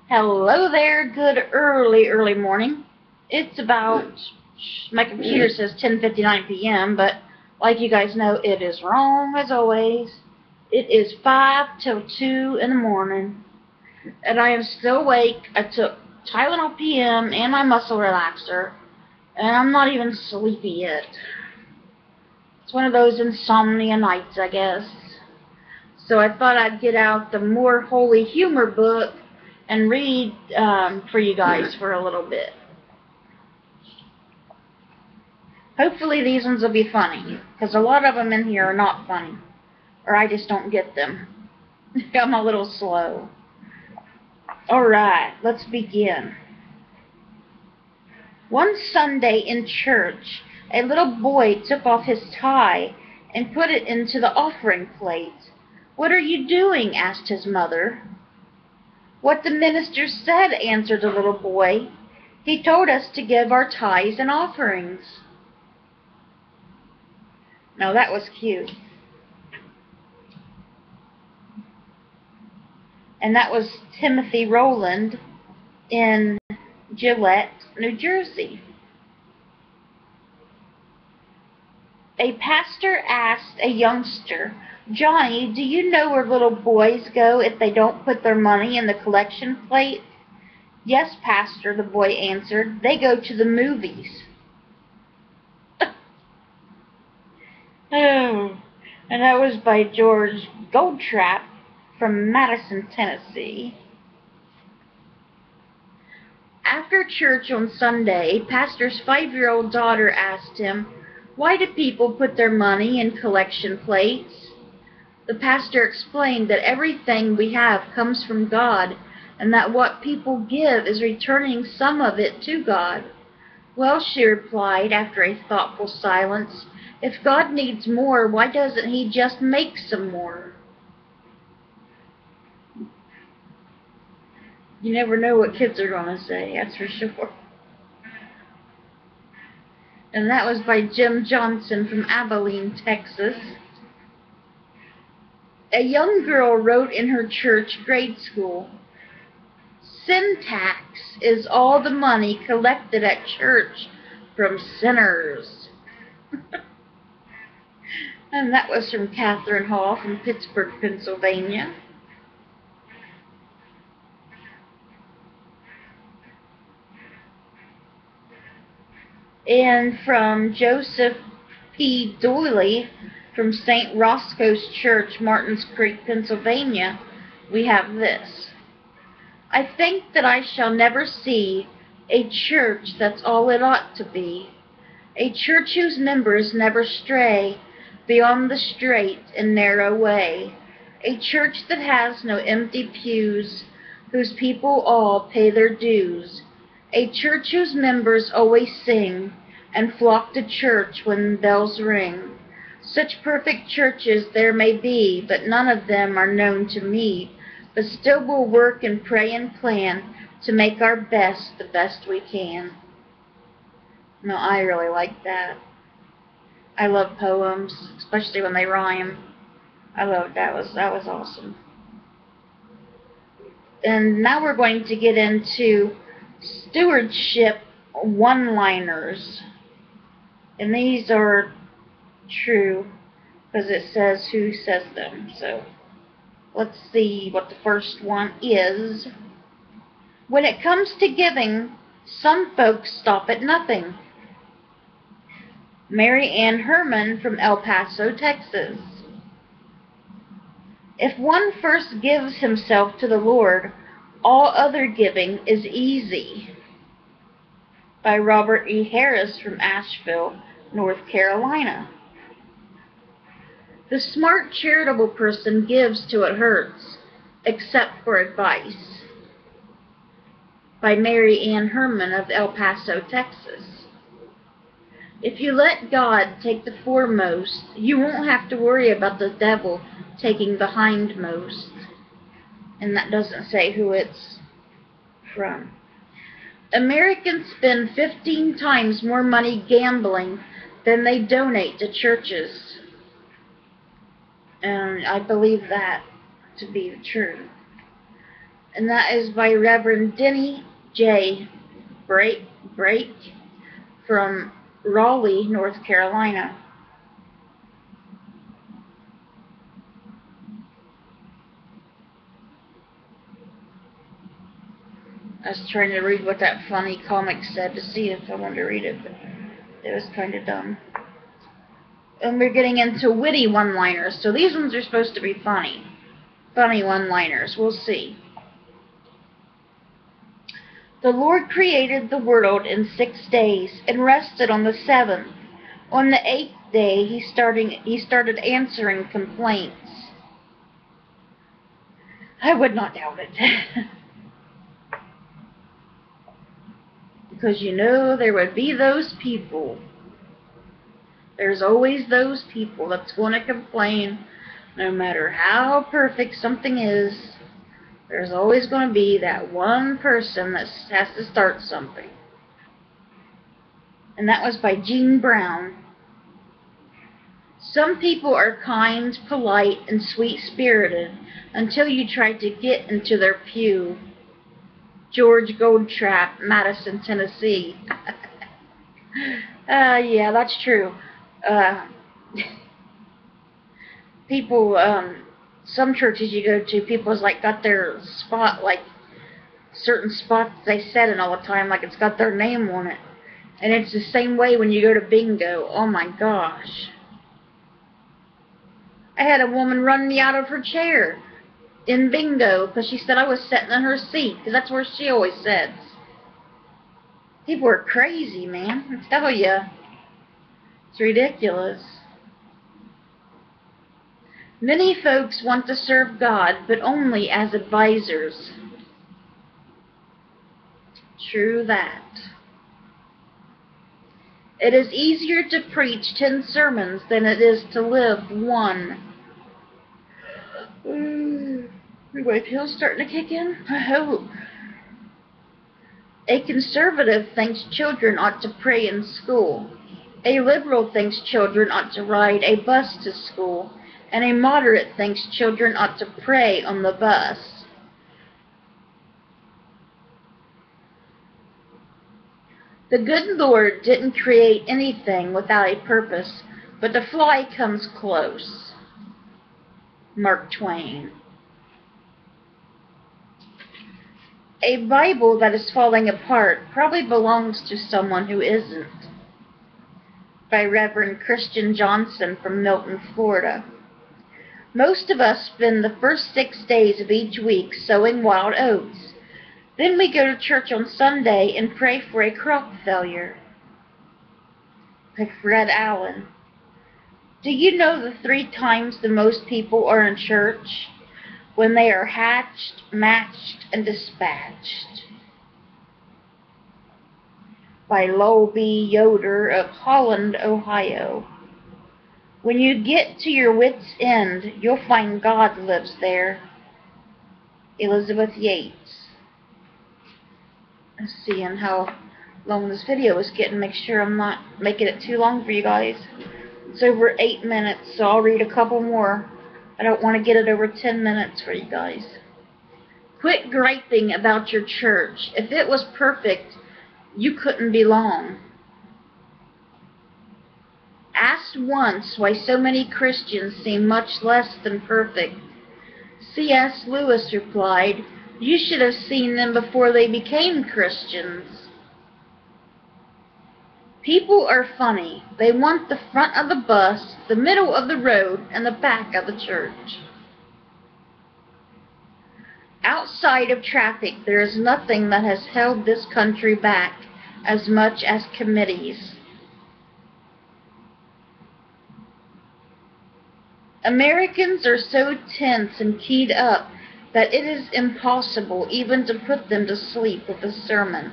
Hello there, good early morning. It's about, my computer says 10:59 p.m., but like you guys know, it is wrong as always. It is 5 till 2 in the morning, and I am still awake. I took Tylenol PM and my muscle relaxer, and I'm not even sleepy yet. It's one of those insomnia nights, I guess. So I thought I'd get out the More Holy Humor book and read for you guys for a little bit. Hopefully these ones will be funny, because a lot of them in here are not funny, or I just don't get them. I'm a little slow. Alright, let's begin. One Sunday in church, a little boy took off his tie and put it into the offering plate. "What are you doing?" asked his mother. "What the minister said," answered the little boy. "He told us to give our tithes and offerings." Now that was cute. And that was Timothy Rowland in Gillette, New Jersey. A pastor asked a youngster, "Johnny, do you know where little boys go if they don't put their money in the collection plate?" "Yes, pastor," the boy answered. "They go to the movies." Oh, and that was by George Goldtrap from Madison, Tennessee. After church on Sunday, pastor's 5-year-old daughter asked him, "Why do people put their money in collection plates?" The pastor explained that everything we have comes from God, and that what people give is returning some of it to God. "Well," she replied after a thoughtful silence, "if God needs more, why doesn't he just make some more?" You never know what kids are going to say, that's for sure. And that was by Jim Johnson from Abilene, Texas. A young girl wrote in her church grade school, "Sin tax is all the money collected at church from sinners." And that was from Catherine Hall from Pittsburgh, Pennsylvania. And from Joseph P. Dooley from St. Roscoe's Church, Martins Creek, Pennsylvania, we have this: "I think that I shall never see a church that's all it ought to be, a church whose members never stray beyond the straight and narrow way, a church that has no empty pews, whose people all pay their dues, a church whose members always sing and flock to church when bells ring. Such perfect churches there may be, but none of them are known to me, but still we'll work and pray and plan to make our best the best we can." No, I really like that. I love poems, especially when they rhyme. I love that was awesome. And now we're going to get into stewardship one-liners. And these are true because it says who says them. So let's see what the first one is. "When it comes to giving, some folks stop at nothing." Mary Ann Herman from El Paso, Texas. "If one first gives himself to the Lord, all other giving is easy." By Robert E. Harris from Asheville, North Carolina. "The smart charitable person gives till it hurts, except for advice." By Mary Ann Herman of El Paso, Texas. "If you let God take the foremost, you won't have to worry about the devil taking the hindmost." And that doesn't say who it's from. "Americans spend 15 times more money gambling than they donate to churches." And I believe that to be true. and that is by Reverend Denny J. Brake from Raleigh, North Carolina. I was trying to read what that funny comic said to see if I wanted to read it, but it was kind of dumb. And we're getting into witty one-liners, so these ones are supposed to be funny. Funny one-liners, we'll see. The Lord created the world in 6 days and rested on the seventh. On the 8th day, he started answering complaints. I would not doubt it. Because you know there would be those people. There's always those people that's going to complain. No matter how perfect something is, there's always going to be that one person that has to start something. And that was by Gene Brown. Some people are kind, polite, and sweet-spirited until you try to get into their pew. George Goldtrap, Madison, Tennessee. Yeah, that's true. People, some churches you go to, people's like got their spot, like certain spots they set in all the time, like it's got their name on it. And it's the same way when you go to bingo. Oh my gosh. I had a woman run me out of her chair in bingo because she said I was sitting in her seat, because that's where she always sits. People are crazy, man. I tell you. It's ridiculous. Many folks want to serve God, but only as advisors. True that. It is easier to preach 10 sermons than it is to live one. My pills starting to kick in? I hope. A conservative thinks children ought to pray in school. A liberal thinks children ought to ride a bus to school. And a moderate thinks children ought to pray on the bus. The good Lord didn't create anything without a purpose, but the fly comes close. Mark Twain. A Bible that is falling apart probably belongs to someone who isn't. By Reverend Christian Johnson from Milton, Florida. Most of us spend the first 6 days of each week sowing wild oats. Then we go to church on Sunday and pray for a crop failure. By Fred Allen. Do you know the 3 times the most people are in church? When they are hatched, matched, and dispatched. By Lowell B. Yoder of Holland, Ohio. When you get to your wit's end, you'll find God lives there. Elizabeth Yates. Let's see how long this video is getting. Make sure I'm not making it too long for you guys. It's over 8 minutes, so I'll read a couple more. I don't want to get it over 10 minutes for you guys. Quit griping about your church. If it was perfect, you couldn't belong. Asked once why so many Christians seem much less than perfect. C.S. Lewis replied, "You should have seen them before they became Christians." People are funny. They want the front of the bus, the middle of the road, and the back of the church. Outside of traffic, there is nothing that has held this country back as much as committees. Americans are so tense and keyed up that it is impossible even to put them to sleep with a sermon.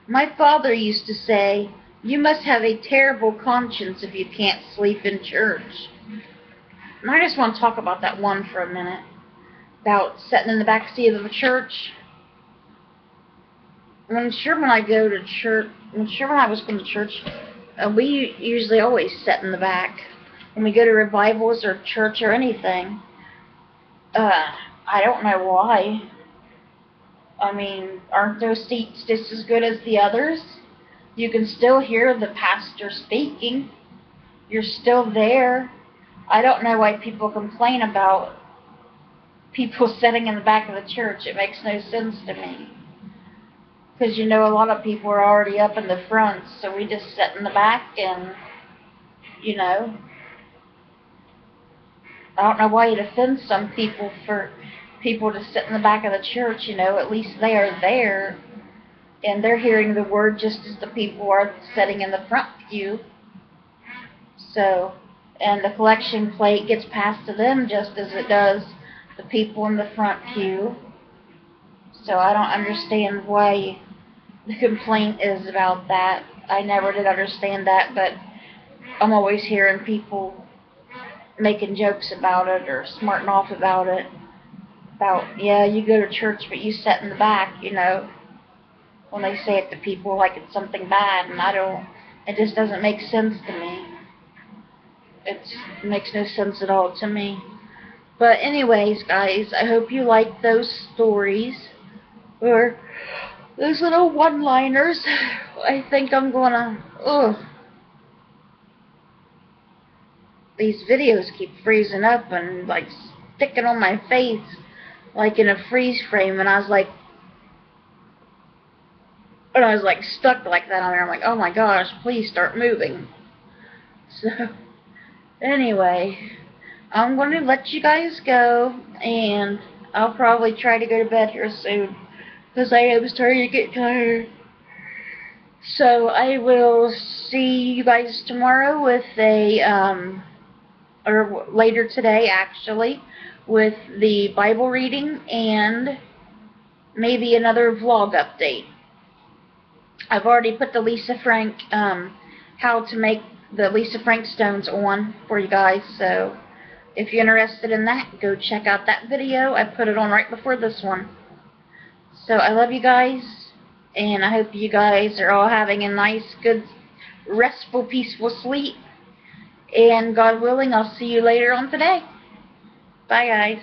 My father used to say, "You must have a terrible conscience if you can't sleep in church." And I just want to talk about that one for a minute, about sitting in the back seat of the church. When I go to church, when I was going to church, we usually always sit in the back. When we go to revivals or church or anything, I don't know why. I mean, aren't those seats just as good as the others? You can still hear the pastor speaking. You're still there. I don't know why people complain about people sitting in the back of the church. It makes no sense to me. Because, you know, a lot of people are already up in the front, so we just sit in the back and, you know, I don't know why it offends some people for people to sit in the back of the church, you know, at least they are there, and they're hearing the word just as the people are sitting in the front pew. So, and the collection plate gets passed to them just as it does the people in the front pew. So I don't understand why the complaint is about that. I never did understand that, but I'm always hearing people making jokes about it or smarting off about it. About, yeah, you go to church, but you sit in the back, you know, when they say it to people like it's something bad, and it just doesn't make sense to me. It makes no sense at all to me. But anyways, guys, I hope you like those stories, or those little one-liners. I think I'm gonna, these videos keep freezing up and, like, sticking on my face, like in a freeze frame, and I was like, stuck like that on there. I'm like, oh my gosh, please start moving. So, anyway, I'm going to let you guys go, and I'll probably try to go to bed here soon, because I am starting to get tired. So, I will see you guys tomorrow with or later today, actually, with the Bible reading and maybe another vlog update. I've already put the Lisa Frank, how to make the Lisa Frank stones on for you guys, so if you're interested in that, go check out that video. I put it on right before this one. So I love you guys, and I hope you guys are all having a nice, good, restful, peaceful sleep. And God willing, I'll see you later on today. Bye, guys.